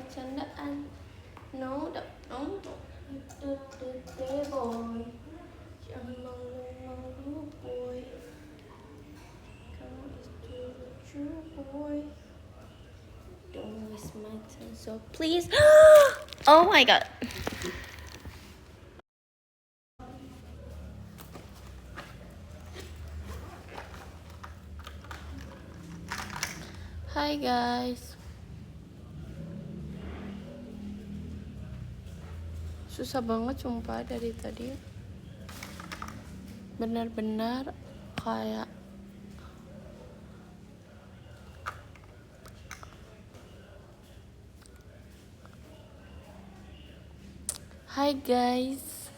candaan. No, boy. Jangan malu-malu boy. Kamu itu lucu boy. Don't waste my time, so please. Oh my god. Hi guys. Susah banget sumpah dari tadi. Benar-benar kayak Hi guys.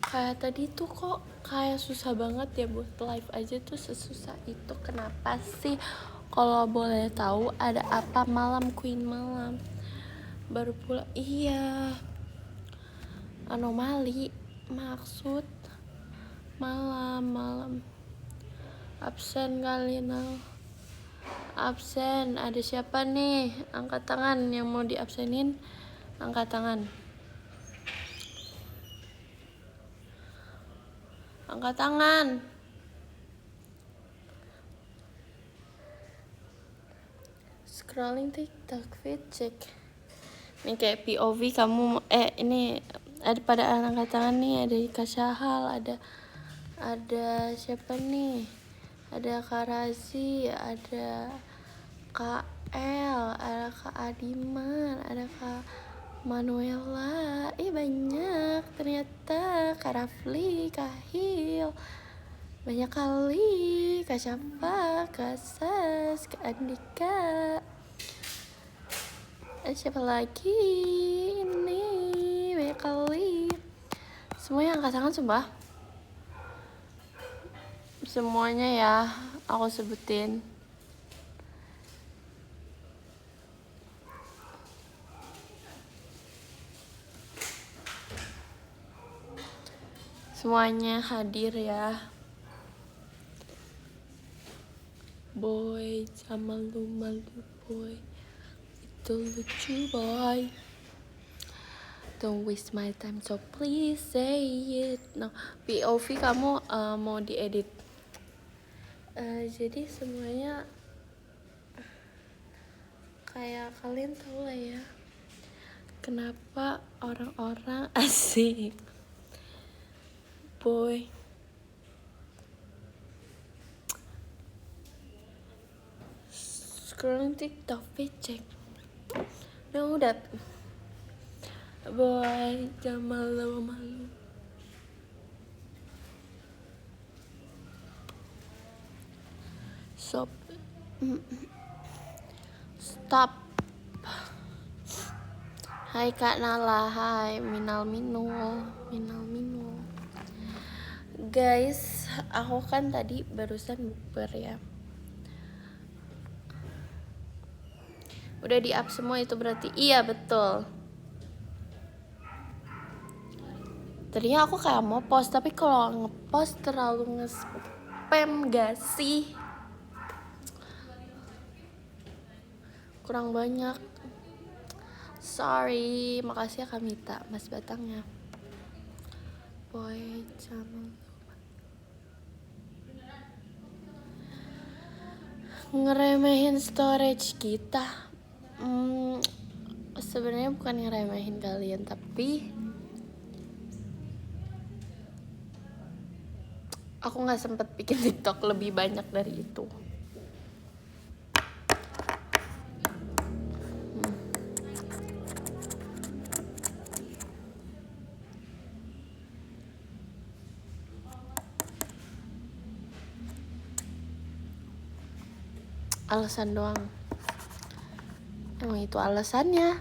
Kayak tadi tuh kok kayak susah banget ya buat live aja tuh sesusah itu. Kenapa sih? Kalau boleh tahu ada apa malam Queen malam? Baru pulang. Iya. Anomali maksud malam absen kali Nal. Absen. Ada siapa nih? Angkat tangan yang mau diabsenin. Angkat tangan. Angkat tangan. Scrolling TikTok feed check. Ini kayak POV kamu ini ada pada angkat tangan nih, ada Kak Syahal, ada siapa nih? Ada Kak Razi, ada Kak El, ada Kak Adiman, ada Kak Manuela. Banyak ternyata. Kak Rafli, Kak Hil. Banyak kali. Kak Syafa, Kak Sas, Kak Andika. Siapa lagi? Ini banyak kali. Semuanya angkat tangan sumpah. Semuanya ya aku sebutin. Semuanya hadir ya. Boy, jangan malu-malu boy. Itu lucu boy. Don't waste my time, so please say it. No, POV kamu mau diedit. Jadi semuanya kayak kalian tahu lah ya. Kenapa orang-orang asik boy. Scrolling TikTok cek. No, udah boy, jangan malu-malu. Stop. Hai Kak Nala, hai Minal Minul. Guys, aku kan tadi barusan bukber ya. Udah di-up semua itu berarti? Iya betul. Tadinya aku kayak mau post, tapi kalau ngepost terlalu nge-spam gak sih? Kurang banyak. Sorry, makasih ya Kamita, Mas Batangnya. Boy, jangan ngeremehin storage kita. Sebenarnya bukan ngeremehin kalian, tapi aku nggak sempet bikin TikTok lebih banyak dari itu. Alasan doang. Emang itu alasannya.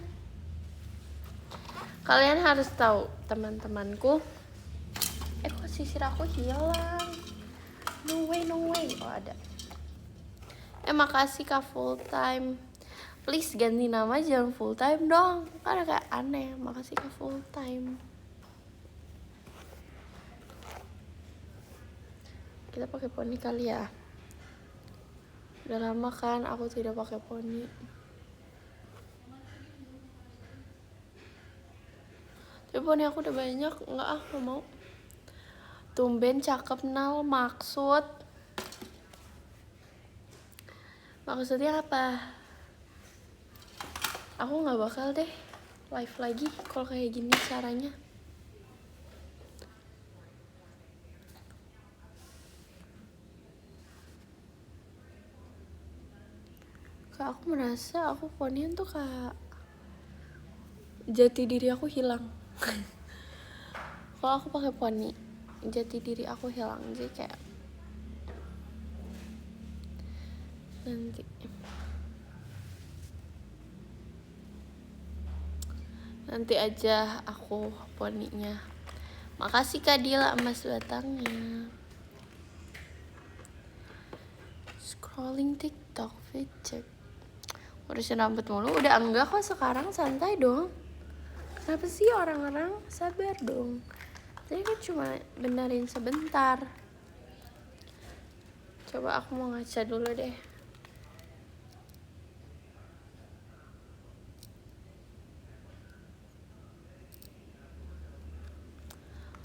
Kalian harus tahu, teman-temanku. Kok sisir aku hilang? No way. Oh ada. Makasih Kak full time. Please ganti nama, jangan full time dong. Karena kayak aneh. Makasih Kak full time. Kita pakai poni kali ya. Udah lama kan aku tidak pakai poni. Tapi poni aku udah banyak. Nggak mau. Tumben cakep Nal, maksudnya apa? Aku nggak bakal deh live lagi kalau kayak gini caranya. Kak, aku merasa aku ponian tuh kayak jati diri aku hilang. Kalau aku pakai poni, jati diri aku hilang. Jadi kayak nanti aja aku poninya. Makasih Kak Dila emas batangnya. Scrolling TikTok feed. Urusin rambut mulu. Udah enggak kok sekarang, santai dong. Kenapa sih orang-orang? Sabar dong. Tadi kan cuma benerin sebentar. Coba aku mau ngaca dulu deh.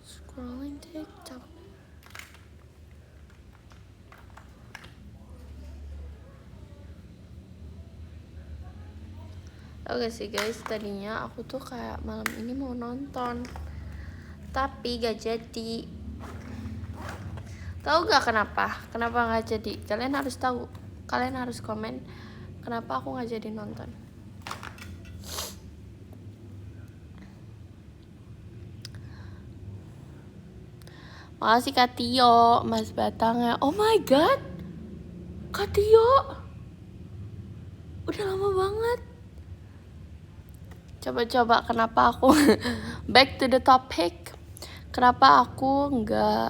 Scrolling TikTok. Oke sih guys, tadinya aku tuh kayak malam ini mau nonton, tapi gak jadi. Tahu gak kenapa? Kenapa gak jadi? Kalian harus tahu. Kalian harus komen kenapa aku gak jadi nonton. Makasih Kak Tio, Mas Batangnya. Oh my god, Kak Tio, udah lama banget. Coba kenapa aku back to the topic. Kenapa aku nggak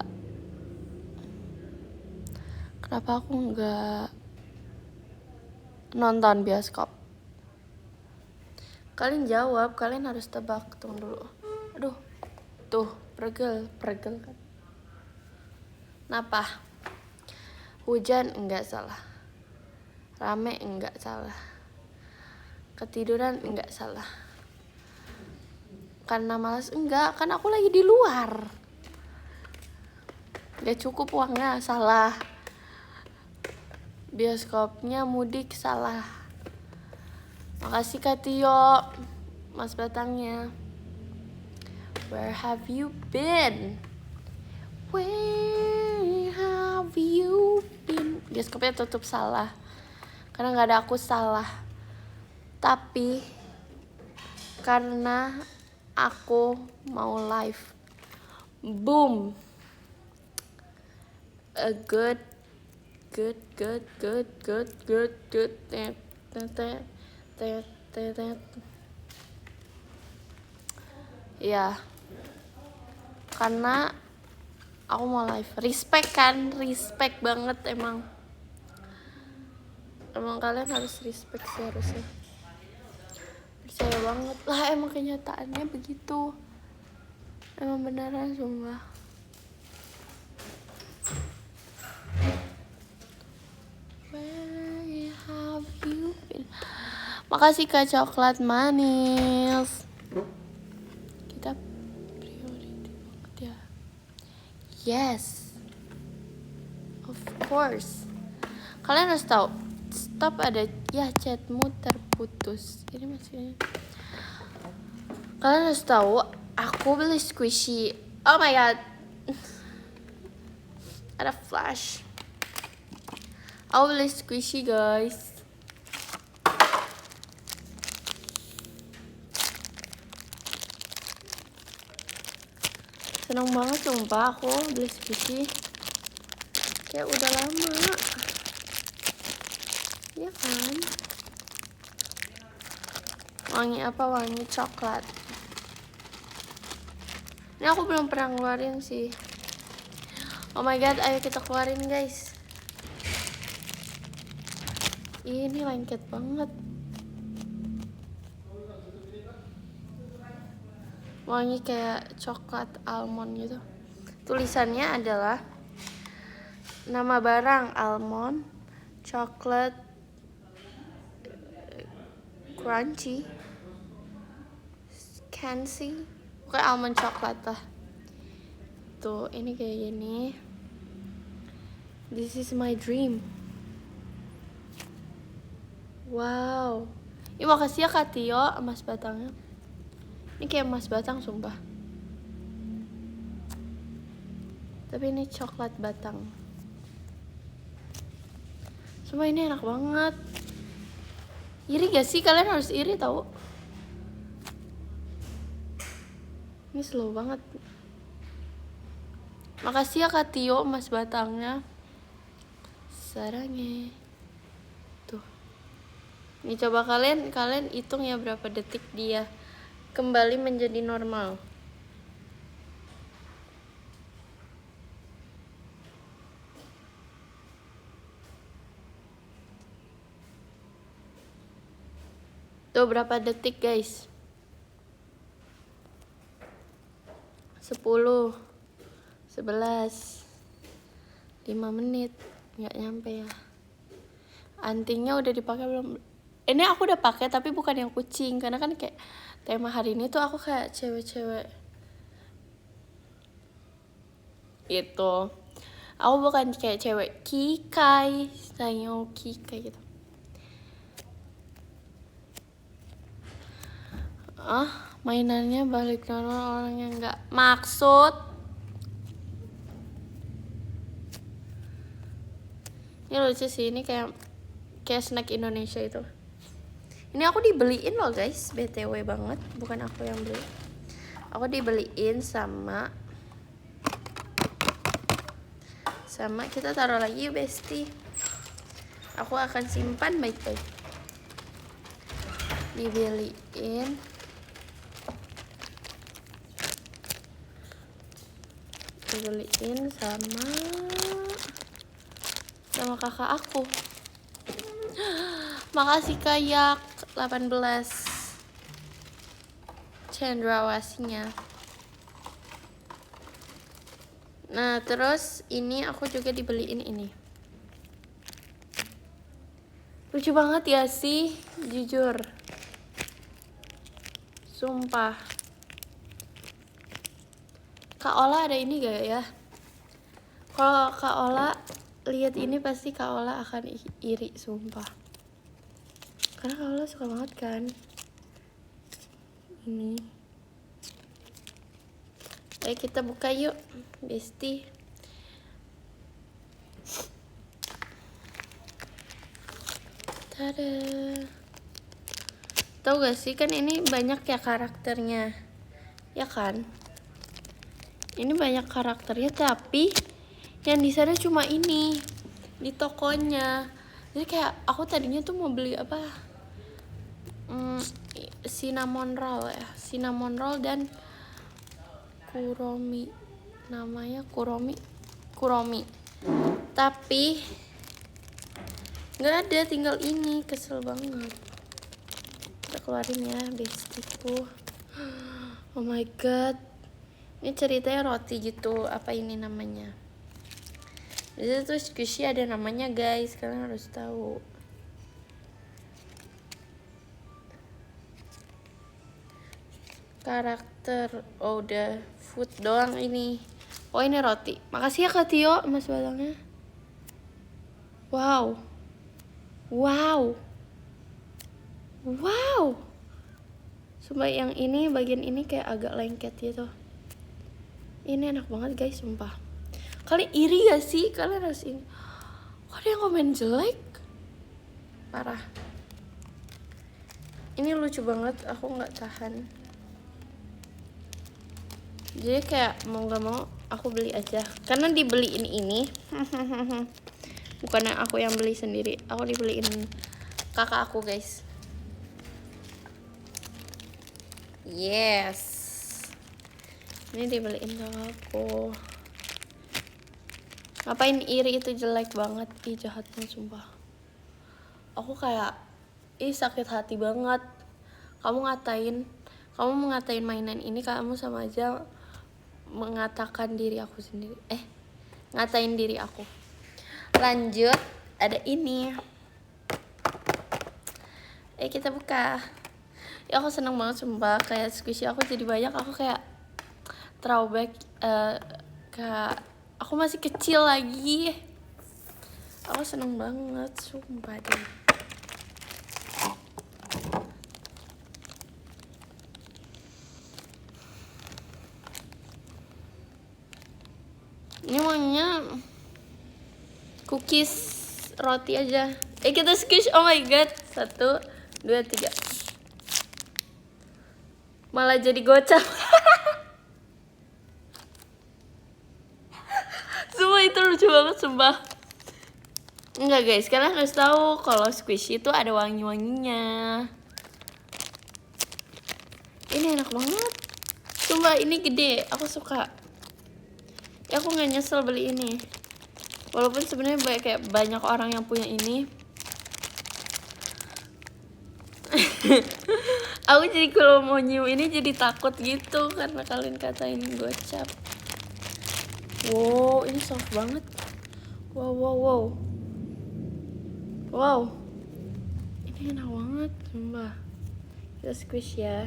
nonton bioskop? Kalian jawab, kalian harus tebak. Tunggu dulu. Aduh, tuh pregel kan. Kenapa? Hujan enggak salah, rame enggak salah, ketiduran enggak salah, karena malas enggak, kan aku lagi di luar, gak cukup uangnya salah, bioskopnya mudik salah. Makasih Kak Tio, Mas Batangnya. Where have you been? Where have you been? Bioskopnya tutup salah, karena gak ada aku salah. Tapi karena aku mau live, boom, a good. Ya, karena aku mau live. Respect kan, respect banget emang kalian harus respect sih harusnya. Percaya banget lah, emang kenyataannya begitu. Emang beneran sumpah. Where have you been? Makasih Kak Coklat Manis. Kita priority banget ya. Yes, of course. Kalian harus tahu, stop ada ya, chatmu terputus. Ini masih. Kalian harus tahu, aku beli squishy. Oh my god, ada flash. Aku beli squishy guys. Seneng banget sumpah aku beli squishy. Kayak udah lama. Iya kan? Wangi apa? Wangi coklat. Ini aku belum pernah ngeluarin sih. Oh my god, ayo kita keluarin guys. Ini lengket banget. Wangi kayak coklat almond gitu. Tulisannya adalah nama barang almond, chocolate crunchy Cancy, kayak almond coklat lah. Tuh, ini kayak gini. This is my dream. Wow. Ini makasih ya Kak Tio, emas batangnya. Ini kayak emas batang sumpah. Tapi ini coklat batang. Sumpah ini enak banget. Iri gak sih? Kalian harus iri tau. Ini slow banget. Makasih ya Kak Tio, emas batangnya. Sarangnya. Tuh. Ini coba kalian hitung ya berapa detik dia kembali menjadi normal. Tuh berapa detik guys? 10, 11, 5 menit, nggak nyampe ya. Antingnya udah dipakai belum? Ini aku udah pakai tapi bukan yang kucing, karena kan kayak tema hari ini tuh aku kayak cewek-cewek gitu. Aku bukan kayak cewek kikai, sanyo kikai gitu. Mainannya balik normal orang yang nggak maksud. Ini lucu sih, ini kayak snack Indonesia itu. Ini aku dibeliin loh guys, BTW banget, bukan aku yang beli. Aku dibeliin sama kita taruh lagi yuk Besti. Aku akan simpan baik-baik. Dibeliin sama kakak aku. Makasih kayak 18 cendrawasinya. Nah terus ini aku juga dibeliin ini. Lucu banget ya sih, jujur. Sumpah. Kak Ola ada ini gak ya? Kalau Kak Ola lihat ini pasti Kak Ola akan iri, sumpah. Karena Kak Ola suka banget kan ini. Ayo kita buka yuk, Besti. Tada. Tahu gak sih kan ini banyak ya karakternya, ya kan? Ini banyak karakternya tapi yang di sana cuma ini di tokonya. Jadi kayak aku tadinya tuh mau beli apa? Cinnamon roll ya, cinnamon roll dan kuromi. Namanya kuromi. Tapi nggak ada, tinggal ini, kesel banget. Kita keluarin ya bestiku. Oh my god, ini ceritanya roti gitu, apa ini namanya? Jadi tuh squishy ada namanya guys, kalian harus tahu. Karakter, oh udah food doang ini. Oh ini roti. Makasih ya Kak Tio, emas batangnya. Wow. Sumpah yang ini, bagian ini kayak agak lengket gitu. Ini enak banget guys, sumpah. Kalian iri gak sih? Kalian harus ini. Kok ada yang komen jelek? Parah. Ini lucu banget, aku gak tahan. Jadi kayak mau gak mau aku beli aja. Karena dibeliin ini. Bukan aku yang beli sendiri, aku dibeliin kakak aku guys. Yes, ini dibeliin kakak aku. Ngapain iri, itu jelek banget. Ih jahatnya sumpah. Aku kayak sakit hati banget. Kamu mengatain mainan ini, kamu sama aja mengatakan diri aku sendiri. Ngatain diri aku. Lanjut, ada ini. Kita buka. Ya aku seneng banget sumpah, kayak squishy aku jadi banyak. Aku kayak throwback, kayak aku masih kecil lagi. Aku seneng banget sumpah deh. Ini wanginya cookies roti aja. Kita squish. Oh my god. 1, 2, 3. Malah jadi gocap. Sumpah itu lucu banget sumpah. Enggak guys, kalian harus tahu kalau squishy itu ada wangi-wanginya. Ini enak banget. Sumpah ini gede, aku suka. Ya aku nggak nyesel beli ini. Walaupun sebenarnya kayak banyak orang yang punya ini. Aku jadi kalau mau nyium ini jadi takut gitu karena kalian katain gocap. Wow, ini soft banget. Wow. Ini enak banget, sumpah. Kita squish ya.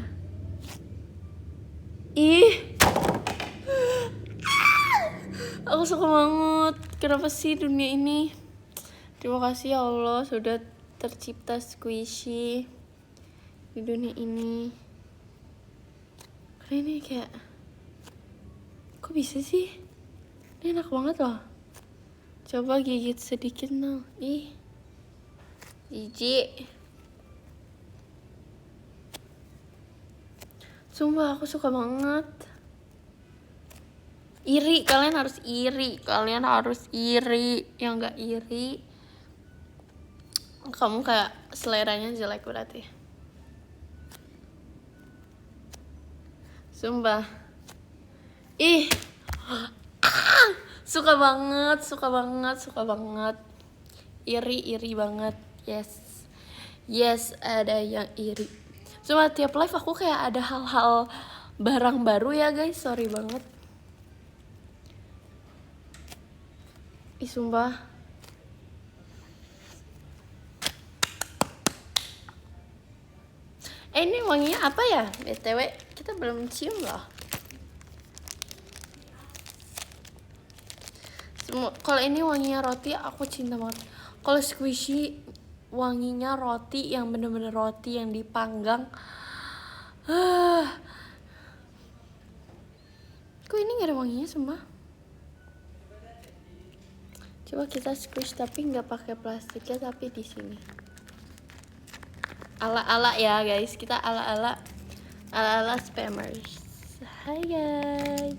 Aku suka banget. Kenapa sih dunia ini? Terima kasih ya Allah sudah tercipta squishy di dunia ini. Karena ini kayak, kok bisa sih? Ini enak banget loh. Coba gigit sedikit no. Jijik. Sumpah aku suka banget. Iri, kalian harus iri. Yang nggak iri, kamu kayak seleranya jelek berarti. Sumpah. Suka banget. Iri banget. Yes, ada yang iri. Cuma tiap live aku kayak ada hal-hal barang baru ya guys, sorry banget. Sumpah. Ini wanginya apa ya? BTW, kita belum cium loh. Kalau ini wanginya roti, aku cinta banget. Kalau squishy wanginya roti yang bener-bener roti yang dipanggang. Kok ini gak ada wanginya sumpah? Coba kita squish tapi nggak pakai plastiknya, tapi di sini. Ala-ala ya guys, kita ala-ala spammers. Hai guys.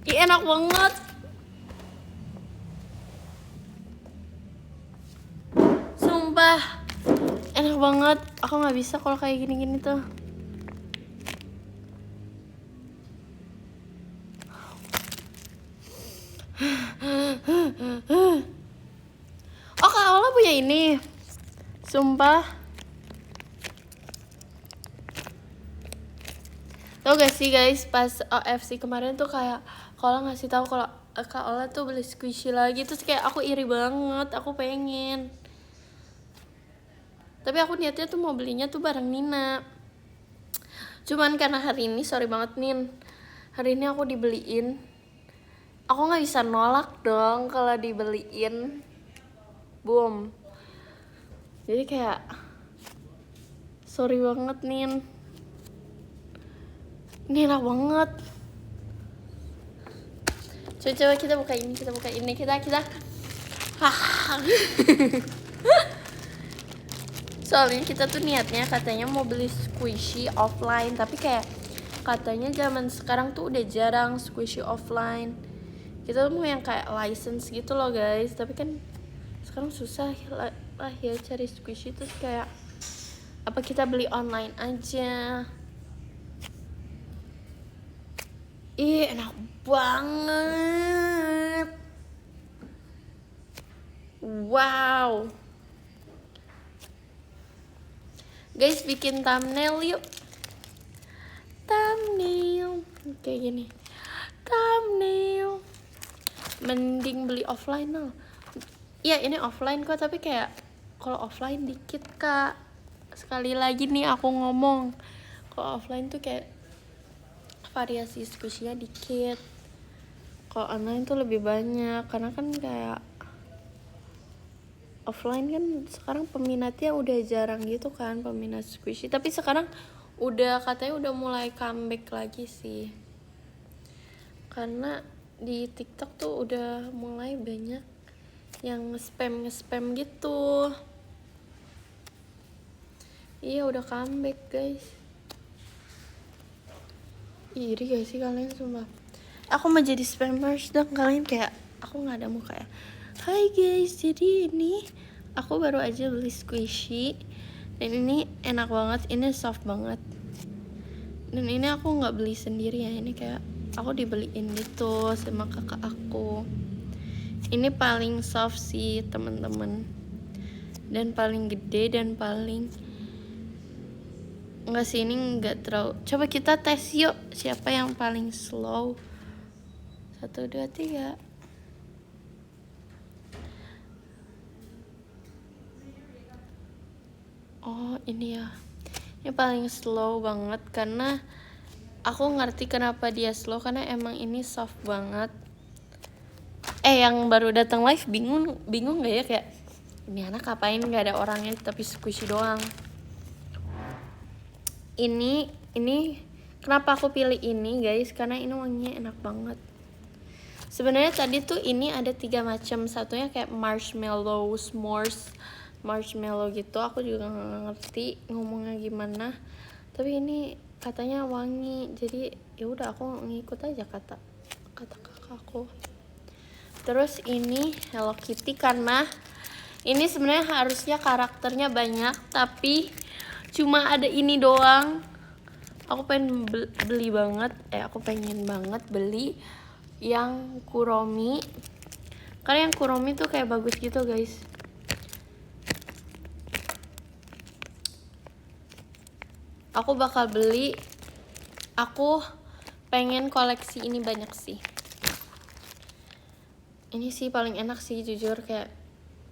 Enak banget. Sumpah. Enak banget. Aku nggak bisa kalau kayak gini-gini tuh. Oh, Kak Ola punya ini. Sumpah. Tau gak sih guys, pas OFC kemarin tuh kayak Kak Ola ngasih tahu kalau Kak Ola tuh beli squishy lagi. Terus kayak aku iri banget, aku pengen. Tapi aku niatnya tuh mau belinya tuh bareng Nina. Cuman karena hari ini, sorry banget Nin, hari ini aku dibeliin. Aku gak bisa nolak dong kalau dibeliin. Boom. Jadi kayak sorry banget Nin. Ini enak banget. Coba kita buka ini, kita. Soalnya kita tuh niatnya katanya mau beli squishy offline, tapi kayak katanya zaman sekarang tuh udah jarang squishy offline. Kita tuh mau yang kayak license gitu loh guys, tapi kan sekarang susah lah ya cari squishy. Terus kayak apa kita beli online aja. Enak banget. Wow. Guys, bikin thumbnail yuk. Thumbnail kayak gini. Thumbnail. Mending beli offline loh. Iya ini offline kok, tapi kayak kalau offline dikit kak. Sekali lagi nih aku ngomong, kalau offline tuh kayak variasi squishy-nya dikit. Kalau online tuh lebih banyak, karena kan kayak offline kan sekarang peminatnya udah jarang gitu kan, peminat squishy. Tapi sekarang udah katanya udah mulai comeback lagi sih, karena di TikTok tuh udah mulai banyak yang nge-spam gitu. Iya udah comeback guys. Iri gak sih kalian sumpah? Aku mau jadi spammers dong, kalian kayak aku nggak ada muka ya. Hai guys, jadi ini aku baru aja beli squishy dan ini enak banget, ini soft banget. Dan ini aku nggak beli sendiri ya, ini kayak aku dibeliin gitu sama kakak aku. Ini paling soft sih teman-teman, dan paling gede dan paling enggak sih, ini enggak terlalu. Coba kita tes yuk, siapa yang paling slow. 1, 2, 3. Oh ini ya, ini paling slow banget karena aku ngerti kenapa dia slow, karena emang ini soft banget. Yang baru datang live bingung nggak ya, kayak ini anak ngapain nggak ada orangnya tapi squishy doang. Ini kenapa aku pilih ini guys, karena ini wanginya enak banget. Sebenarnya tadi tuh ini ada 3 macam, satunya kayak marshmallow s'mores, marshmallow gitu. Aku juga nggak ngerti ngomongnya gimana, tapi ini katanya wangi, jadi ya udah aku ngikut aja kata kakakku. Terus ini Hello Kitty, karena ini sebenarnya harusnya karakternya banyak tapi cuma ada ini doang. Aku pengen banget beli yang Kuromi, karena yang Kuromi tuh kayak bagus gitu guys. Aku bakal beli, aku pengen koleksi ini banyak sih. Ini sih paling enak sih jujur, kayak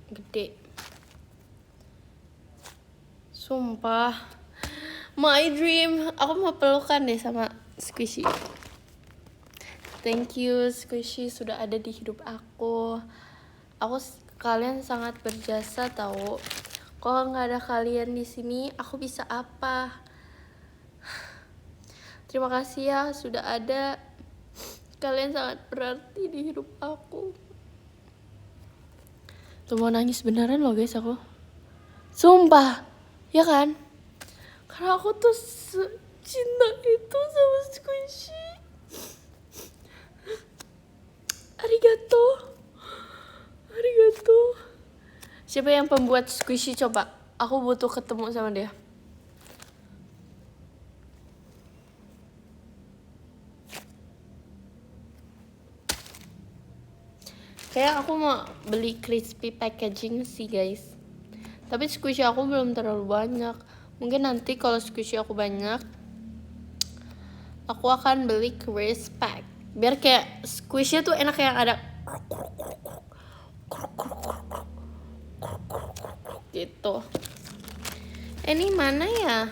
gede. Sumpah, my dream. Aku mau pelukan deh sama squishy. Thank you squishy sudah ada di hidup aku. Kalian sangat berjasa tahu. Kalau nggak ada kalian di sini, aku bisa apa? Terima kasih ya sudah ada. Kalian sangat berarti di hidup aku. Tuh mau nangis beneran loh guys aku. Sumpah, ya kan? Karena aku tuh cinta itu sama squishy. Arigato. Siapa yang pembuat squishy coba? Aku butuh ketemu sama dia. Kayak aku mau beli crispy packaging sih guys. Tapi squishy aku belum terlalu banyak. Mungkin nanti kalau squishy aku banyak, aku akan beli crisp pack. Biar kayak squishy tuh enak, yang ada gitu. Ini mana ya?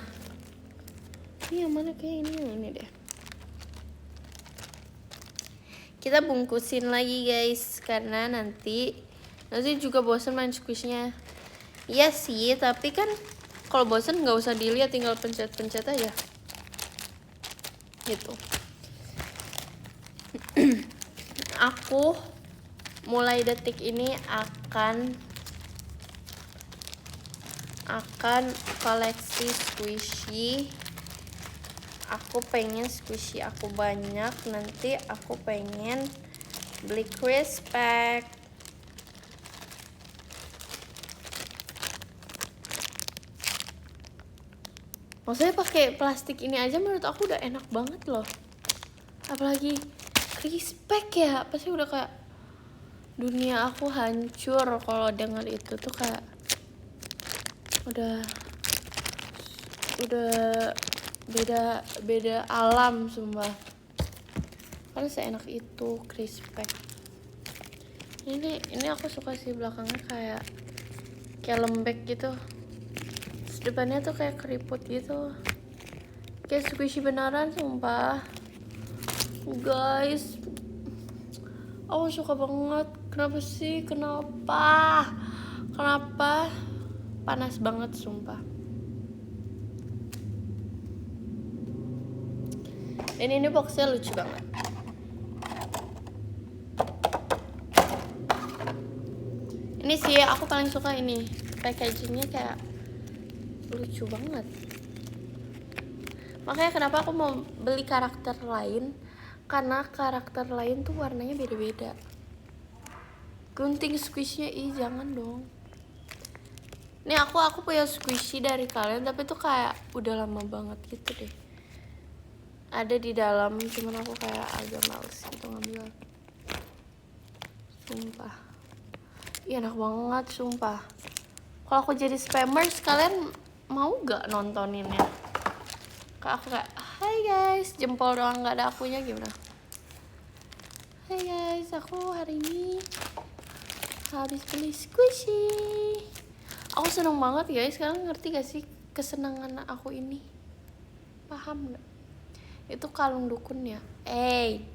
Ini yang mana, kayak ini deh. Kita bungkusin lagi guys, karena nanti juga bosan main squishnya. Iya sih, tapi kan kalau bosan nggak usah dilihat, tinggal pencet-pencet aja gitu. Aku mulai detik ini akan koleksi squishy. Aku pengen squishy aku banyak. Nanti aku pengen beli crisp pack. Maksudnya pakai plastik ini aja menurut aku udah enak banget loh. Apalagi crisp pack ya, pasti udah kayak dunia aku hancur kalau denger itu tuh, kayak udah beda alam sumpah. Karena seenak itu crisp pack. Ini aku suka sih, belakangnya kayak lembek gitu, terus depannya tuh kayak keriput gitu, kayak squishy beneran sumpah guys. Aku suka banget. Kenapa sih? Kenapa panas banget sumpah. Dan ini boxnya lucu banget. Ini sih aku paling suka ini, packagingnya kayak lucu banget. Makanya kenapa aku mau beli karakter lain, karena karakter lain tuh warnanya beda-beda. Gunting squishy-nya, jangan dong. Ini aku punya squishy dari kalian, tapi tuh kayak udah lama banget gitu deh. Ada di dalam, cuman aku kayak agak males gitu ngambil. Sumpah. Ih, enak banget sumpah. Kalau aku jadi spammers, kalian mau gak nontoninnya? Kayak aku kayak, hai guys, jempol doang gak ada akunya gimana? Hai guys, aku hari ini habis beli squishy. Aku seneng banget guys, kalian ngerti gak sih kesenangan aku ini? Paham gak? Itu kalung dukun ya.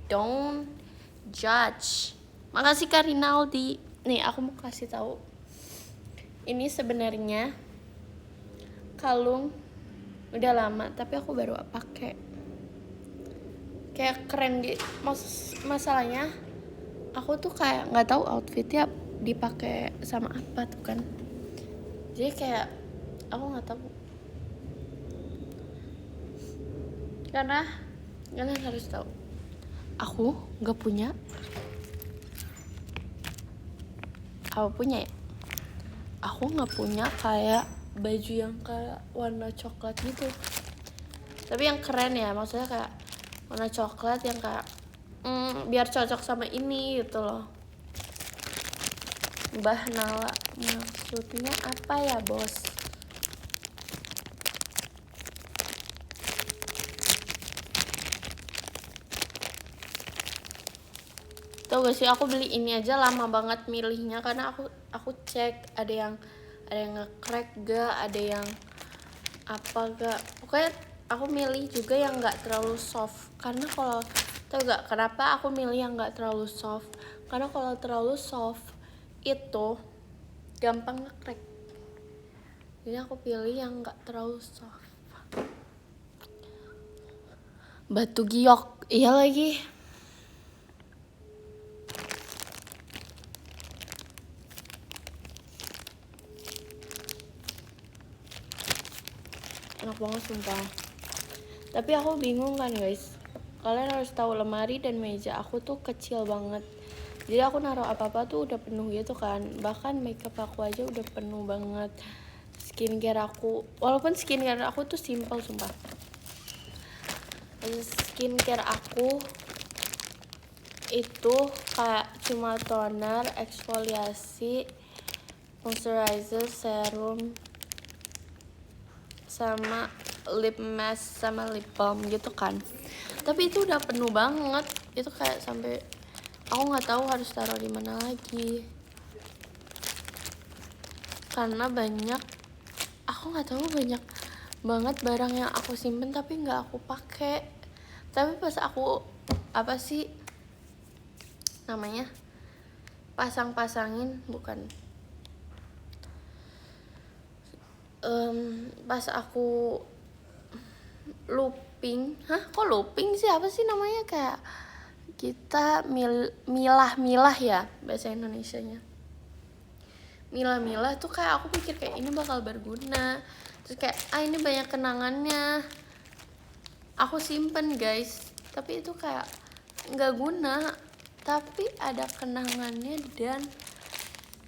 Don't judge. Makasih Kak Rinaldi. Nih aku mau kasih tahu. Ini sebenarnya kalung udah lama, tapi aku baru pakai. Kayak keren gitu. Masalahnya aku tuh kayak nggak tahu outfitnya dipakai sama apa tuh kan. Jadi kayak aku nggak tahu. Karena kalian harus tahu, aku nggak punya. Apa punya ya? Aku nggak punya kayak baju yang kayak warna coklat gitu. Tapi yang keren ya, maksudnya kayak warna coklat yang kayak biar cocok sama ini gitu loh. Mbah Nala, maksudnya apa ya bos? Tau gak sih, aku beli ini aja lama banget milihnya karena aku cek ada yang nge-crack gak, ada yang apa gak. Pokoknya aku milih juga yang nggak terlalu soft, karena kalau tau gak kenapa aku milih yang nggak terlalu soft? Karena kalau terlalu soft itu gampang nge-crack. Jadi aku pilih yang nggak terlalu soft. Batu giok, iya lagi. Enak banget sumpah. Tapi aku bingung kan guys, kalian harus tahu lemari dan meja aku tuh kecil banget. Jadi aku naruh apa-apa tuh udah penuh gitu kan. Bahkan makeup aku aja udah penuh banget. Skincare aku, walaupun skincare aku tuh simple sumpah. Skincare aku itu kayak cuma toner, eksfoliasi, moisturizer, serum, sama lip mask sama lip balm gitu kan. Tapi itu udah penuh banget, itu kayak sampai aku nggak tahu harus taruh di mana lagi karena banyak, aku nggak tahu banyak banget barang yang aku simpen tapi nggak aku pakai. Tapi pas aku apa sih namanya, pasang-pasangin, bukan pas aku looping, kok looping sih, apa sih namanya, kayak kita milah-milah ya bahasa Indonesianya. Milah-milah tuh kayak aku pikir kayak ini bakal berguna, terus kayak ini banyak kenangannya, aku simpen guys, tapi itu kayak nggak guna, tapi ada kenangannya dan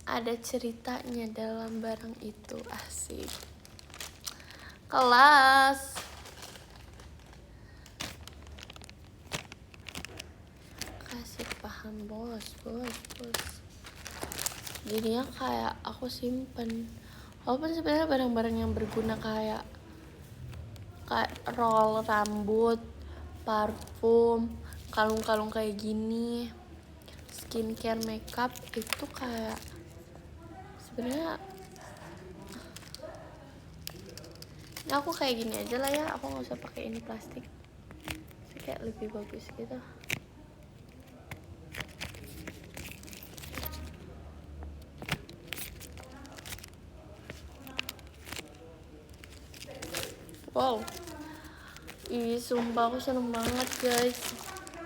ada ceritanya dalam barang itu. Asik, kelas. Kasih paham bos. Jadinya kayak aku simpen, walaupun sebenarnya barang-barang yang berguna kayak roll rambut, parfum, kalung-kalung kayak gini, skincare makeup itu kayak sebenarnya aku kayak gini aja lah ya, aku nggak usah pakai ini plastik, kayak lebih bagus gitu. Wow, ih sumpah aku seneng banget guys,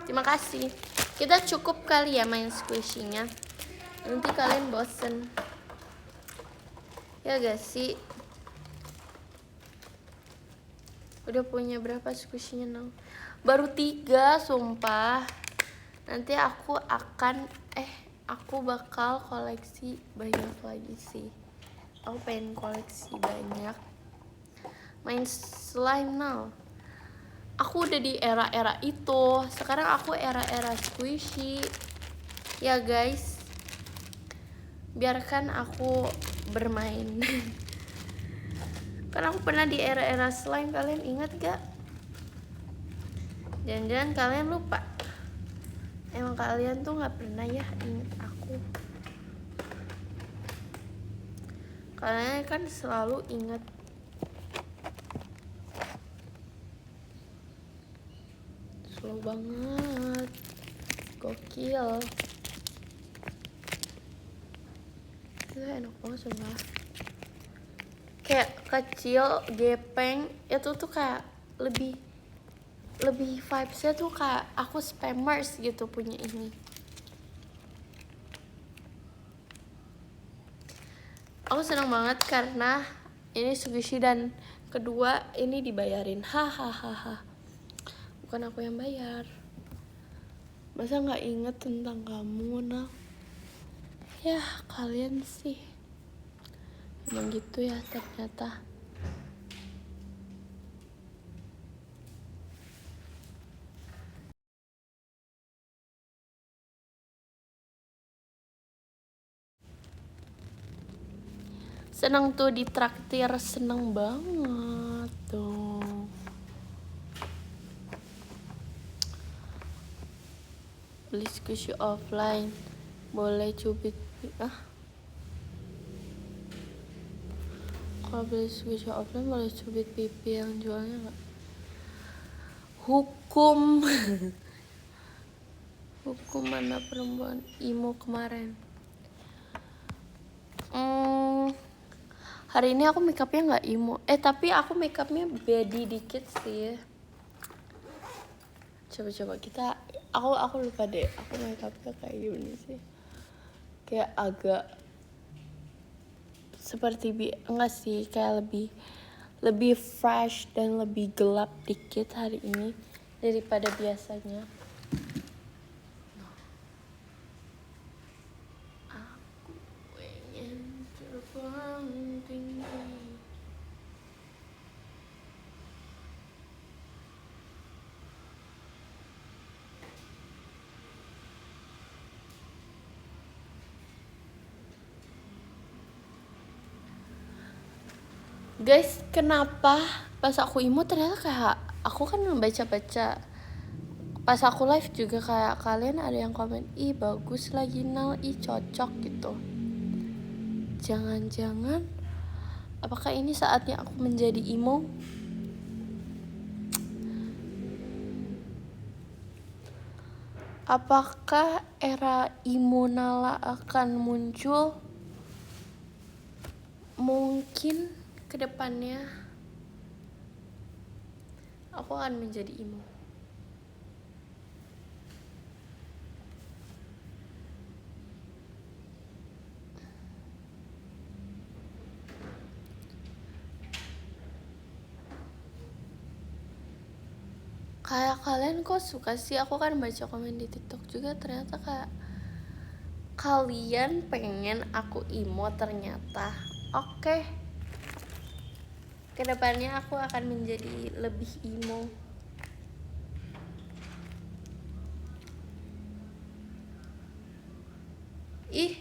terima kasih. Kita cukup kali ya main squishy-nya, nanti kalian bosen ya gak sih? Udah punya berapa squishy-nya Nang? Baru 3 sumpah. Nanti aku bakal koleksi banyak lagi sih. Aku pengen koleksi banyak main slime now. Aku udah di era-era itu, sekarang aku era-era squishy ya guys. Biarkan aku bermain. Kan aku pernah di era-era slime, kalian ingat gak? Jangan-jangan kalian lupa. Emang kalian tuh gak pernah ya ingat aku. Kalian kan selalu ingat. Slow banget, gokil. Itu enak banget sumpah. Kayak kecil, gepeng, itu tuh kayak lebih vibes-nya tuh kayak aku spammers gitu punya ini. Aku senang banget karena ini squishy dan kedua ini dibayarin. Hahaha. Bukan aku yang bayar. Masa nggak inget tentang kamu, nah? Ya kalian sih emang gitu ya ternyata. Seneng tuh ditraktir, seneng banget tuh. Beli squishy offline, boleh cubit kalau beli squishy offline boleh cubit pipi yang jualnya nggak? Hukum. Hukum mana perempuan emo kemarin. Hari ini aku makeupnya nggak emo. Tapi aku makeupnya baby dikit sih. Coba kita. Aku lupa deh. Aku makeupnya kayak gimana sih? Kayak agak seperti enggak sih, kayak lebih fresh dan lebih gelap dikit hari ini daripada biasanya. Aku pengen terbang tinggi. Guys, kenapa pas aku emo ternyata kayak aku kan baca-baca pas aku live juga kayak kalian ada yang komen, ih bagus lagi Nal, ih cocok gitu. Jangan-jangan apakah ini saatnya aku menjadi emo? Apakah era emo Nala akan muncul? Mungkin kedepannya aku akan menjadi emo. Kayak kalian kok suka sih, aku kan baca komen di TikTok juga, ternyata kayak kalian pengen aku emo ternyata. Oke. Kedepannya aku akan menjadi lebih emo. Ih,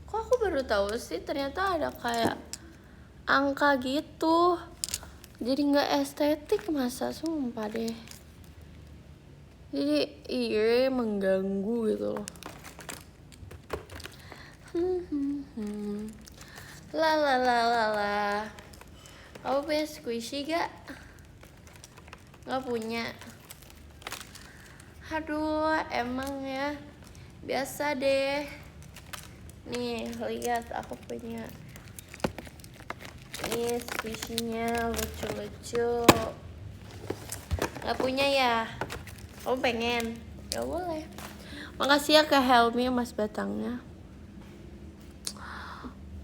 kok aku baru tahu sih ternyata ada kayak angka gitu. Jadi nggak estetik, masa, sumpah deh. Jadi iya mengganggu gitu loh. La la la la la. Kamu punya squishy gak? Gak punya. Aduh, emang ya. Biasa deh. Nih, lihat aku punya. Nih squishy-nya lucu-lucu. Gak punya ya? Kamu pengen? Ya boleh. Makasih ya ke Helmi mas batangnya.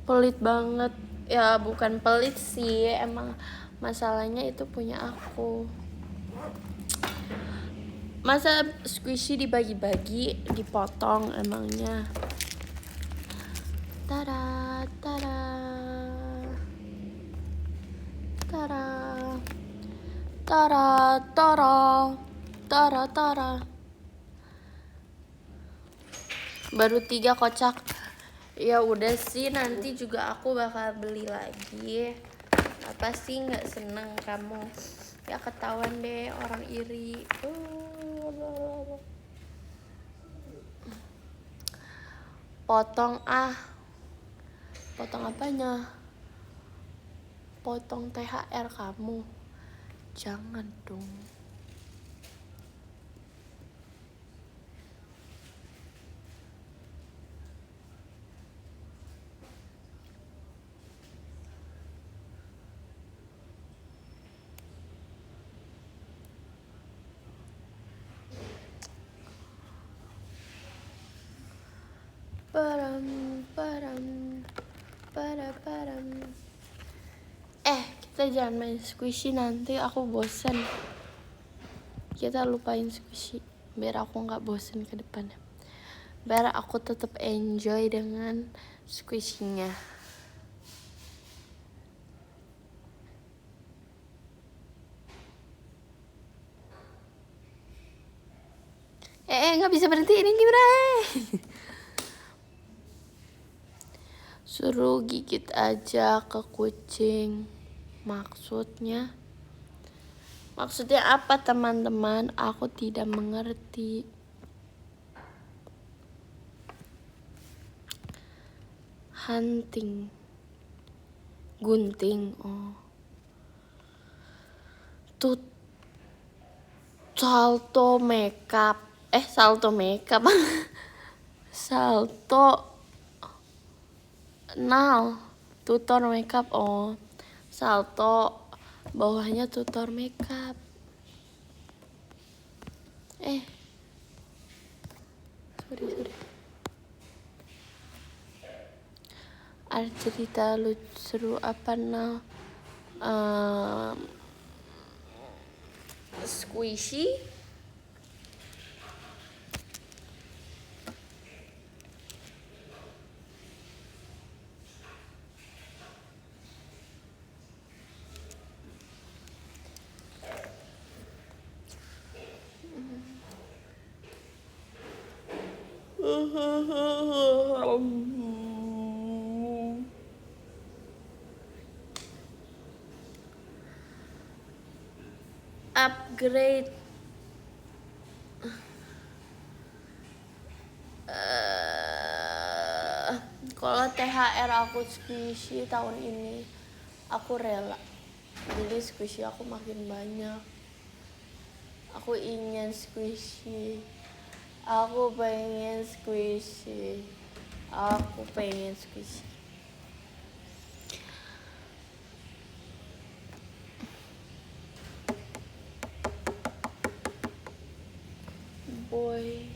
Pelit banget. Ya bukan pelit sih, emang masalahnya itu punya aku. Masa squishy dibagi-bagi, dipotong emangnya. Tada, tada. Tada. Tada, tada. Tada, tada. Baru 3 kocak. Ya udah sih, nanti juga aku bakal beli lagi. Apa sih nggak seneng kamu? Ya ketahuan deh orang iri. Potong potong apanya? Potong THR kamu. Jangan dong. Param. Kita jangan main squishy, nanti aku bosan. Kita lupain squishy biar aku nggak bosan ke depannya. Biar aku tetap enjoy dengan squishy-nya. Nggak bisa berhenti ini gimana? Suruh gigit aja ke kucing. Maksudnya apa teman-teman? Aku tidak mengerti. Hunting. Gunting. Oh. Salto makeup. Salto makeup. Salto nail. Tutor makeup. Oh. Salto bawahnya tutor makeup. Sorry. Ada cerita lucu seru apa nah? Squishy. Upgrade. Kalau THR aku squishy tahun ini, aku rela. Jadi squishy aku makin banyak. Aku ingin squishy. Aku pengen squishy. Boy.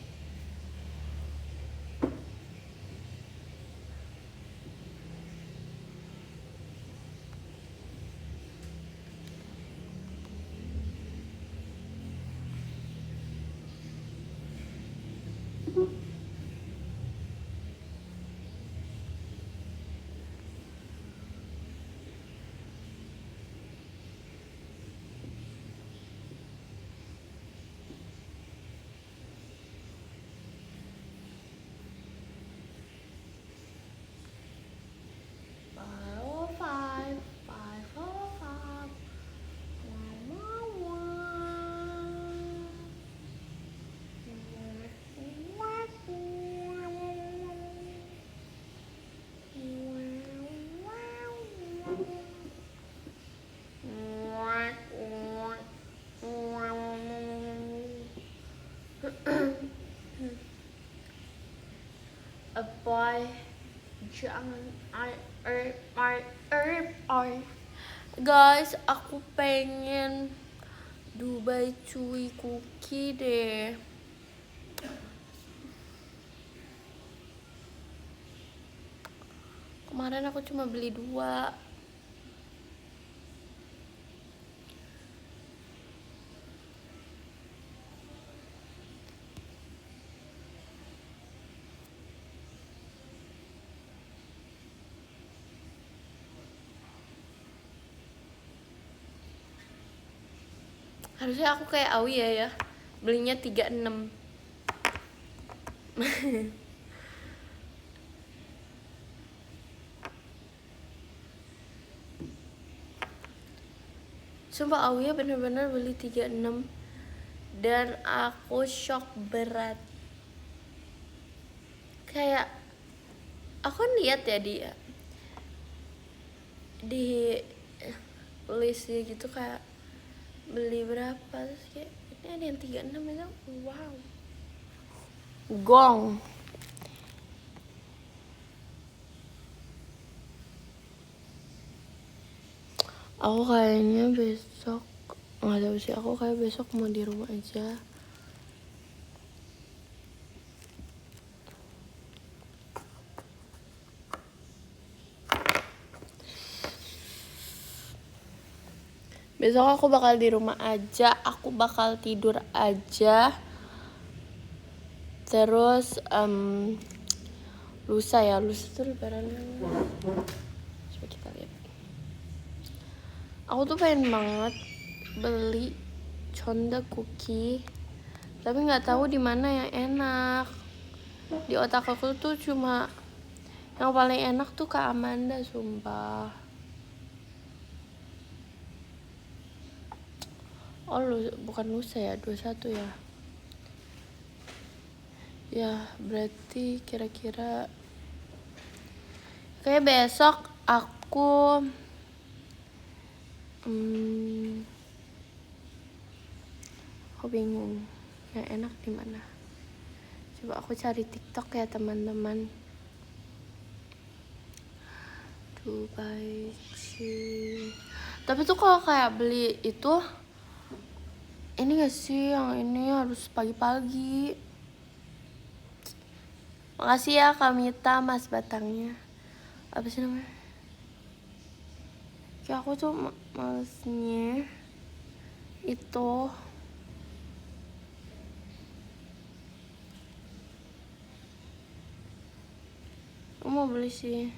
Boy, jangan guys, aku pengen Dubai Chewy Cookie deh. Kemarin aku cuma beli 2. Harusnya aku kayak Awi ya, belinya 36. Sumpah Awi bener-bener beli 36 dan aku shock berat. Kayak aku lihat ya dia di listnya gitu kayak beli berapa, terus kayak ini ada yang 36 itu, wow, gong. Aku kayaknya besok nggak tahu sih, aku kayak besok mau di rumah aja. Besok aku bakal di rumah aja, aku bakal tidur aja. Terus lusa tuh lebaran. Coba kita lihat. Aku tuh pengen banget beli Chonda cookie, tapi nggak tahu di mana yang enak. Di otak aku tuh cuma yang paling enak tuh Kak Amanda, sumpah. Oh bukan lusa ya, 21 ya. Ya berarti kira-kira kayak besok aku aku bingung yang enak di mana. Coba aku cari TikTok ya teman-teman. Dubai Chewy. Tapi tuh kalau kayak beli itu, ini gak sih yang ini harus pagi-pagi. Makasih ya Kamita, Mas Batangnya. Apa sih namanya? Kayak aku tuh malesnya itu. Aku mau beli sih.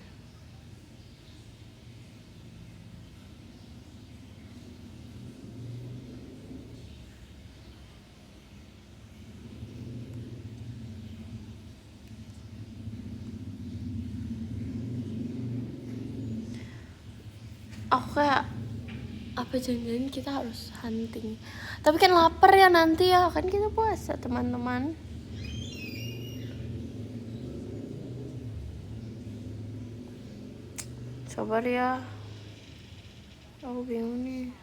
Aku kayak apa jangan-jangan kita harus hunting. Tapi kan lapar ya nanti ya, kan kita puasa teman-teman. Sabar ya. Aku bingung nih.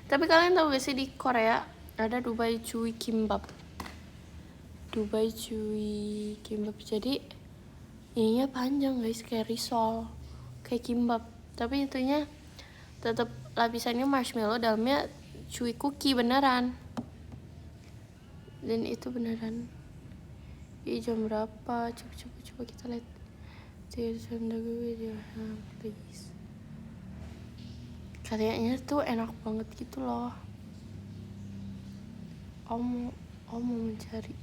Tapi kalian tahu gak sih di Korea ada Dubai Chewy Kimbap. Dubai Chewy Kimbap, jadi ininya panjang guys, kayak risol, kayak kimbap. Tapi itunya tetap lapisannya marshmallow, dalamnya chewy cookie beneran. Dan itu beneran. Ini jam berapa? Coba kita lihat. Please. Kayaknya tuh enak banget gitu loh. Om mau mencari.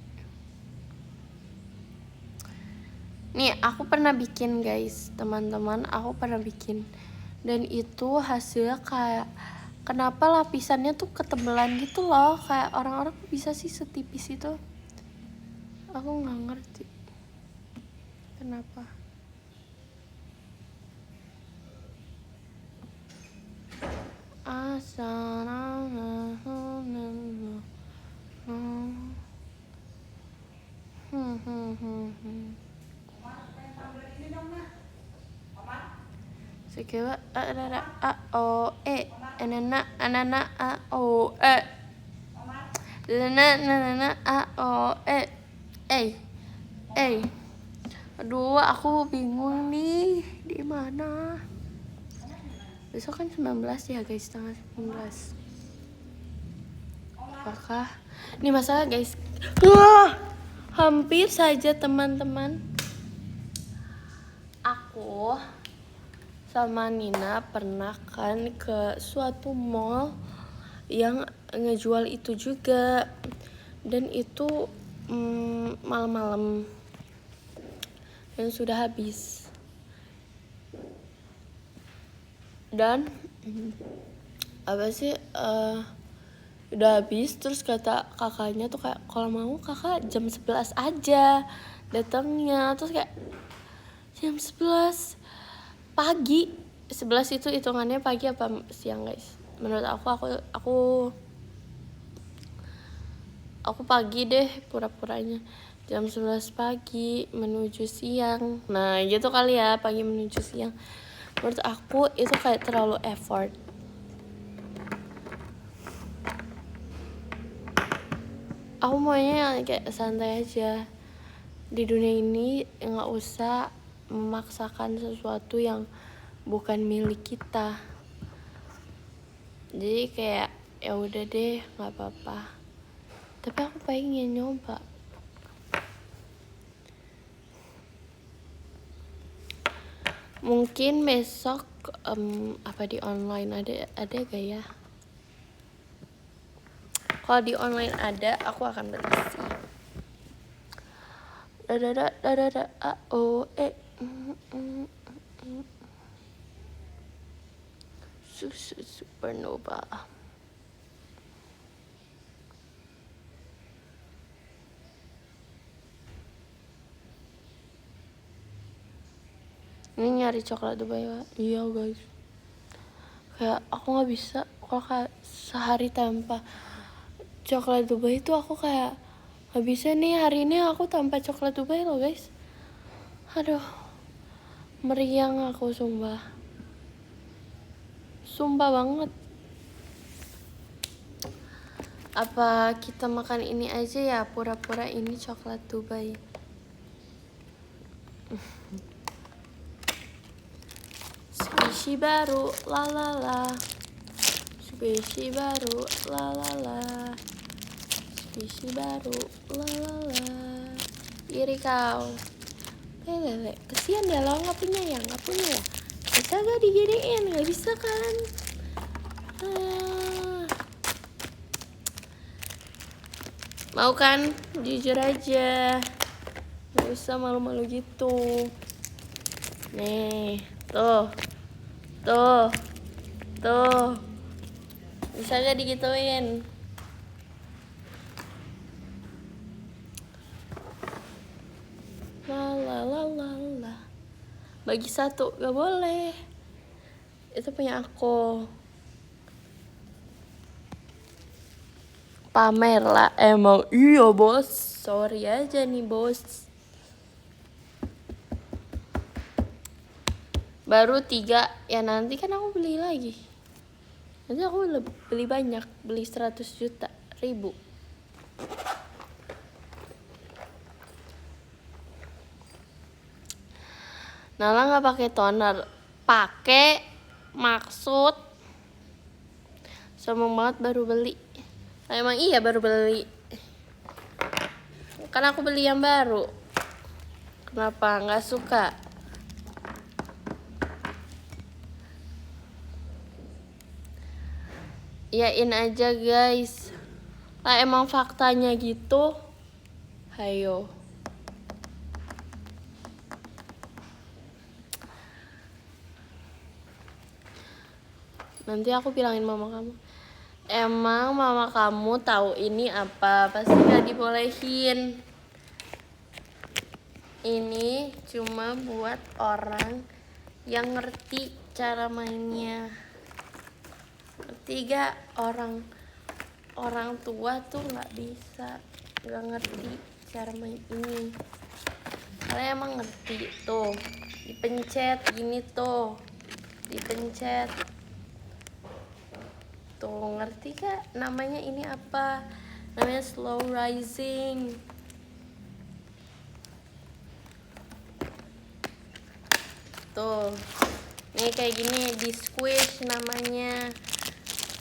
Nih aku pernah bikin guys, teman-teman, aku pernah bikin. Dan itu hasilnya kayak, kenapa lapisannya tuh ketebalan gitu loh. Kayak orang-orang bisa sih setipis itu. Aku nggak ngerti kenapa. Sekewa a o e anana a o e nana a o e. Aduh, aku bingung nih di mana. Besok kan 19 ya guys, tanggal 19. Apakah ini masalah guys? Hampir saja teman-teman. Aku sama Nina pernah kan ke suatu mall yang ngejual itu juga, dan itu malam-malam dan sudah habis. Dan udah habis, terus kata kakaknya tuh kayak kalau mau kakak jam 11 aja datangnya. Terus kayak jam 11 pagi, 11 itu hitungannya pagi apa siang guys? Menurut aku pagi deh, pura-puranya jam 11 pagi menuju siang. Nah gitu kali ya, pagi menuju siang. Menurut aku itu kayak terlalu effort. Aku maunya yang kayak santai aja. Di dunia ini nggak usah memaksakan sesuatu yang bukan milik kita. Jadi kayak ya udah deh, nggak apa-apa. Tapi aku pengen nyoba. Mungkin besok apa di online ada gak ya? Kalau di online ada, aku akan beli sih. Susu Supernova. Ini nyari coklat Dubai ya. Iya guys, kayak aku nggak bisa kalau kayak sehari tanpa coklat Dubai itu. Aku kayak nggak bisa nih, hari ini aku tanpa coklat Dubai loh guys. Aduh, meriang aku sumpah banget. Apa kita makan ini aja ya, pura-pura ini coklat Dubai. Spesies baru, la. Spesies baru, la. Spesies baru, la. Iri kau. Lele, kesian ya lo nggak punya ya. Bisa gak diginiin? Nggak bisa kan? Mau kan? Jujur aja. Nggak usah malu-malu gitu. Nih, tuh. Bisa gak digituin? La. Bagi satu, gak boleh. Itu punya aku. Pamer lah emang. Iya bos, sorry aja nih bos. Baru 3 ya, nanti kan aku beli lagi. Nanti aku beli banyak, beli 100 juta ribu. Nala nggak pakai toner, pakai maksud. Sombong banget baru beli. Nah, emang iya baru beli. Kan aku beli yang baru. Kenapa nggak suka? Iyain aja guys. Lah emang faktanya gitu. Hayo. Nanti aku bilangin mama kamu. Emang mama kamu tahu ini apa? Pasti gak dibolehin. Ini cuma buat orang yang ngerti cara mainnya. Ngerti gak? Orang tua tuh gak bisa, gak ngerti cara main ini. Kalian emang ngerti tuh, dipencet gini tuh, dipencet tuh, ngerti gak namanya ini apa? Namanya slow rising. Tuh, nih kayak gini di squish namanya.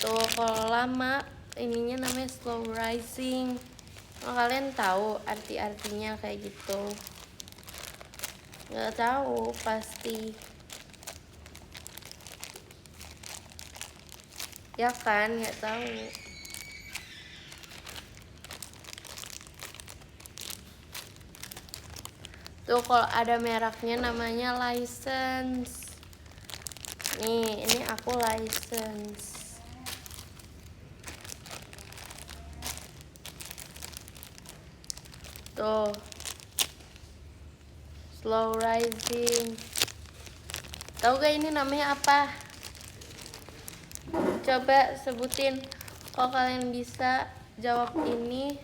Tuh kalau lama ininya namanya slow rising. Oh, kalian tahu arti-artinya kayak gitu? Nggak tahu pasti. Ya kan, nggak tahu. Tuh kalau ada mereknya namanya license. Nih, ini aku license. Tuh. Slow rising. Tahu gak ini namanya apa? Coba sebutin. Kalau kalian bisa jawab ini,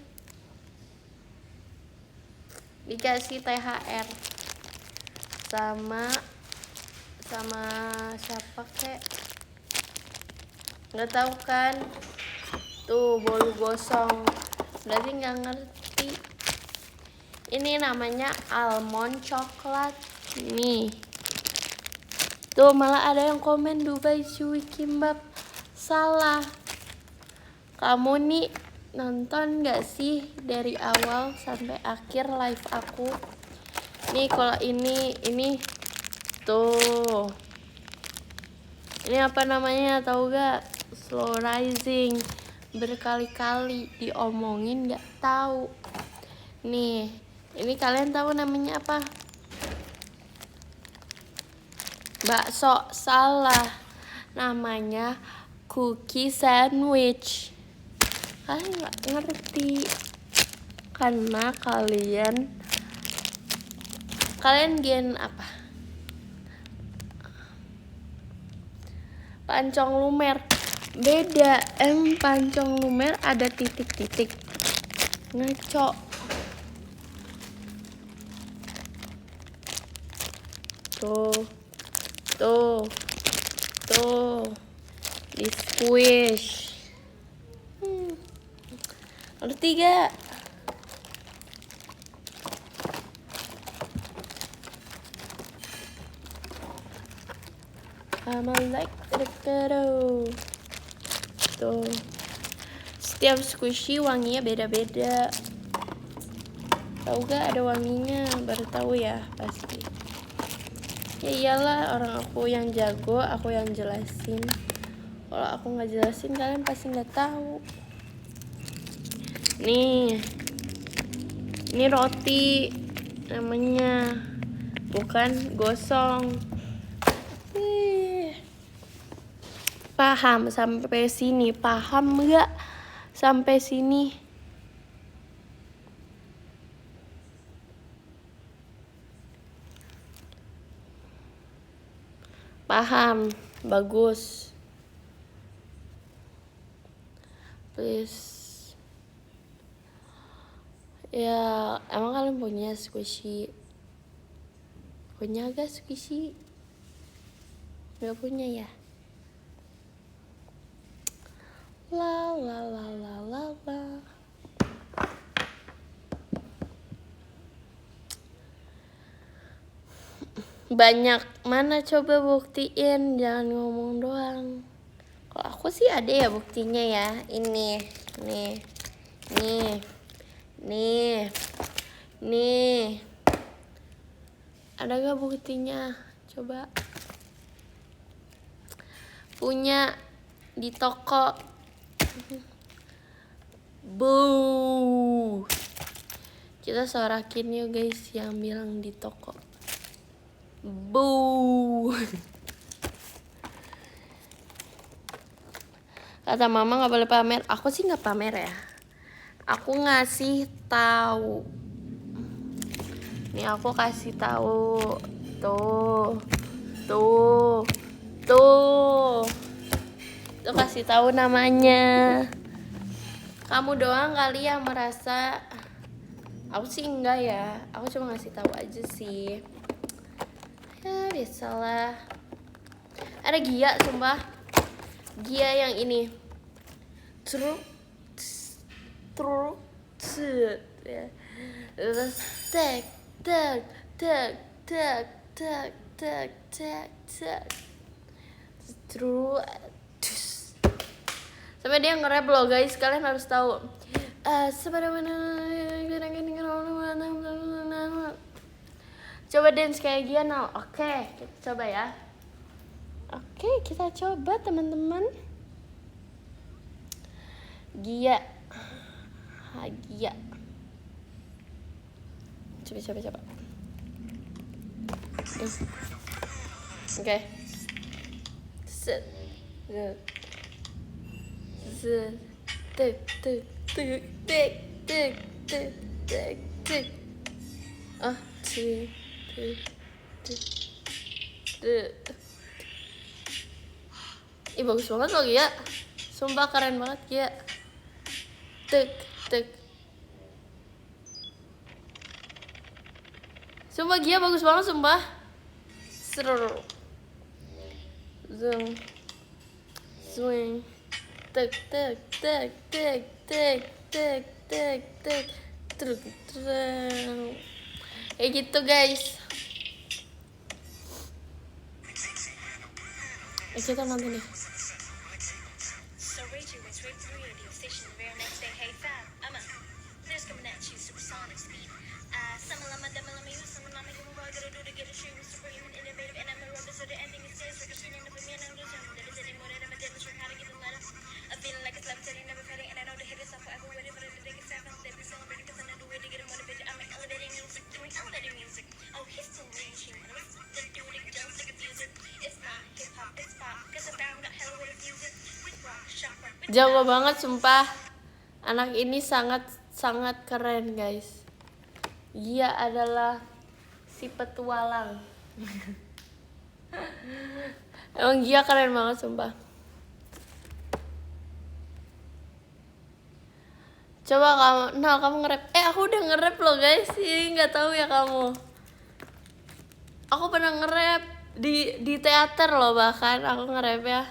dikasih THR sama siapa kek? Nggak tahu kan? Tuh bolu gosong. Berarti nggak ngerti. Ini namanya almond coklat. Nih. Tuh malah ada yang komen Dubai Chewy Kimbap. Salah. Kamu nih nonton gak sih dari awal sampai akhir live aku? Nih kalau ini tuh. Ini apa namanya tahu gak? Slow rising. Berkali-kali diomongin gak tahu. Nih, ini kalian tahu namanya apa? Bakso. Salah. Namanya cookie sandwich. Kalian nggak ngerti karena kalian gen apa? Pancong lumer. Beda. Pancong lumer ada titik-titik. Ngaco. Tuh di squish. Ngerti gak? I'm like tuh. Setiap squishy wanginya beda-beda. Tahu gak ada wanginya? Baru tahu ya pasti. Ya iyalah, orang aku yang jago, aku yang jelasin. Kalau aku nggak jelasin kalian pasti nggak tahu. Nih, ini roti namanya, bukan gosong. Paham sampai sini? Paham nggak sampai sini? Paham, bagus. Please. Ya, emang kalian punya squishy? Punya gak squishy? Gak punya ya? La la la la la la. Banyak mana, coba buktiin, jangan ngomong doang. Kalau aku sih ada ya buktinya ya. Ini, nih. Ada gak buktinya? Coba. Punya di toko. Boo. Kita sorakin yuk guys yang bilang di toko. Boo. Kata mama nggak boleh pamer. Aku sih nggak pamer ya. Aku ngasih tahu. Nih aku kasih tahu. Tuh kasih tahu namanya. Kamu doang kali yang merasa Aku sih enggak ya, aku cuma ngasih tahu aja sih. Ya biasalah. Ada Gia, sumpah. Gia yang ini. Truk, truk, ya. Terus tek, tek, tek, tek, tek, tek, tek, tek. Truk, sampai dia nge-rap loh guys, kalian harus tahu. Coba dance kayak Gia now. Oke, kita coba ya. Oke, kita coba teman-teman. Gia. Gia. Coba. Oke. Set. Tek. Ih, bagus banget loh Gia. Sumpah keren banget Gia. Tek. Sumpah Gia bagus banget sumpah. Seru. Zoom. Swing. Tek. Truk. Kayak gitu guys. Kita nonton nih. Jago banget sumpah. Anak ini sangat keren guys. Dia adalah si petualang. Emang Gia keren banget sumpah. Coba kamu nge-rap. Aku udah nge-rap loh guys. Ini nggak tahu ya kamu. Aku pernah nge-rap di teater loh, bahkan aku nge-rap ya.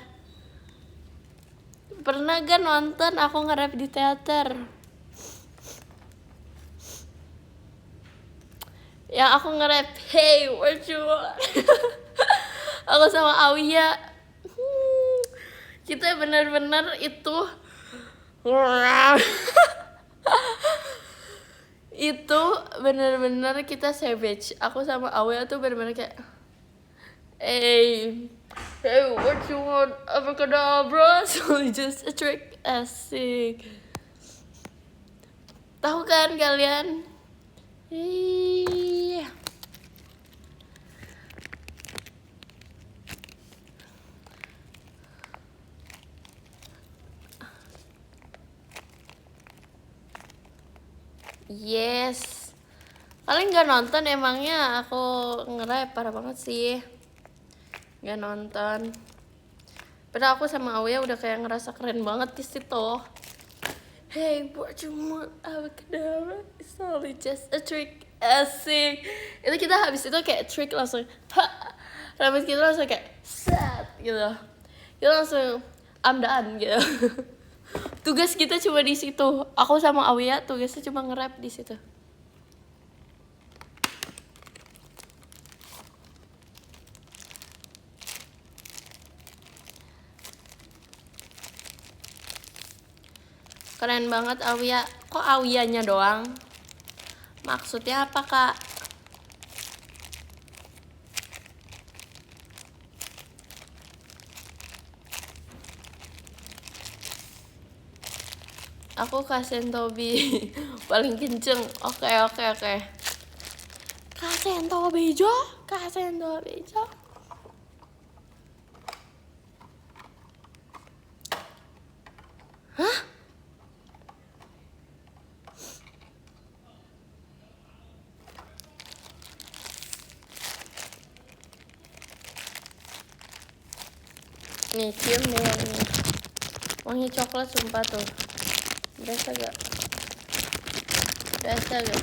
Pernah gak nonton aku nge-rap di teater? Yang aku nge-rap, hey what you want? Aku sama Awia. Kita bener-bener itu itu bener-bener kita savage. Aku sama Awia tuh bener-bener kayak hey what you want? Abracadabra. So just a trick. Asik. Tahu kan kalian? Iya. Yes. Kalian gak nonton emangnya aku nge-rap? Parah banget sih. Gak nonton. Padahal aku sama Awya udah kayak ngerasa keren banget di situ. Hey, what you want? Abracadabra. It's only just a trick. Asik. Itu kita habis itu kayak trick langsung. Habis kita langsung kayak set gitu. Kita langsung I'm done gitu. Tugas kita cuma di situ. Aku sama Awya tugasnya cuma nge-rap di situ. Keren banget Awya. Kok Awyanya doang? Maksudnya apa kak? Aku Kasen Tobi paling kenceng. Oke. Kasen Tobi. Hah? Nih, cium deh yang ini. Wangi coklat sumpah tuh. Berasa gak? Biasa gak?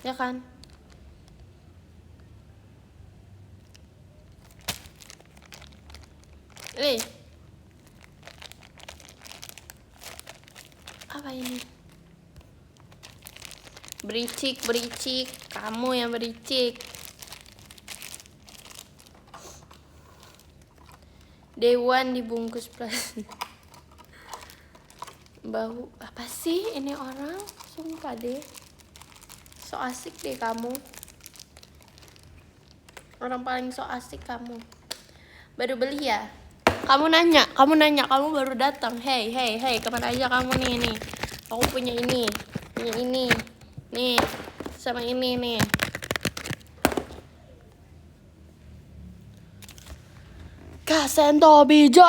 Ya kan? Apa ini? Bericik, kamu yang bericik. Dewan dibungkus plastik. Bau apa sih ini orang? Sumpah deh. So asik deh kamu. Orang paling so asik kamu. Baru beli ya? Kamu nanya, kamu baru datang. Hey, kemana aja kamu nih? Aku punya ini. Nih, sama ini nih. Kak Sento Bejo.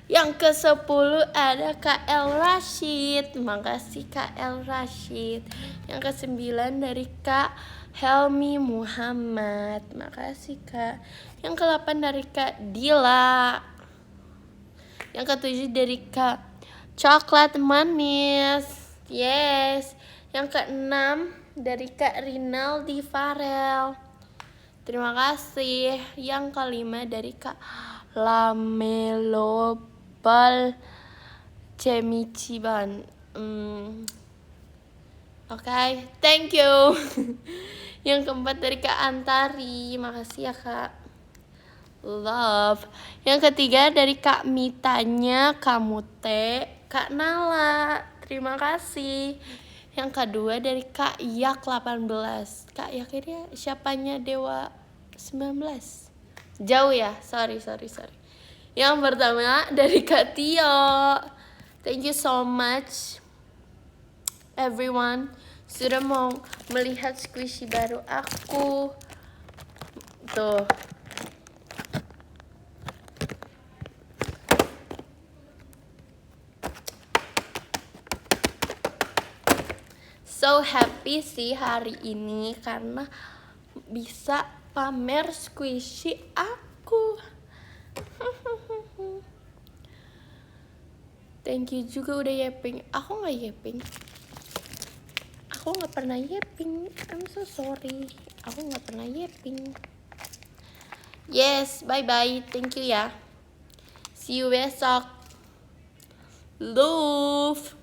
Yang ke-10 ada Kak El Rashid. Makasih Kak El Rashid. Yang ke-9 dari Kak Helmi Muhammad. Makasih Kak. Yang ke-8 dari Kak Dila. Yang ke-7 dari Kak Coklat Manis. Yes. Yang ke-6 dari Kak Rinaldi Farel. Terima kasih. Yang ke-5 dari Kak Lamelo Bal Cemichiban. Oke, thank you. Yang keempat dari Kak Antari. Makasih ya Kak. Love. Yang ketiga dari Kak Mitanya, kamu Kak Nala. Terima kasih. Yang kedua dari Kak Yak 18. Kak Yak ini siapanya Dewa 19? Jauh ya? Sorry. Yang pertama dari Kak Tio. Thank you so much everyone sudah mau melihat squishy baru aku. Tuh. So happy sih hari ini karena bisa pamer squishy aku. Thank you juga udah yeping. Aku nggak yeping. Aku nggak pernah yeping. I'm so sorry. Aku nggak pernah yeping. Yes, bye bye. Thank you ya. See you besok. Love.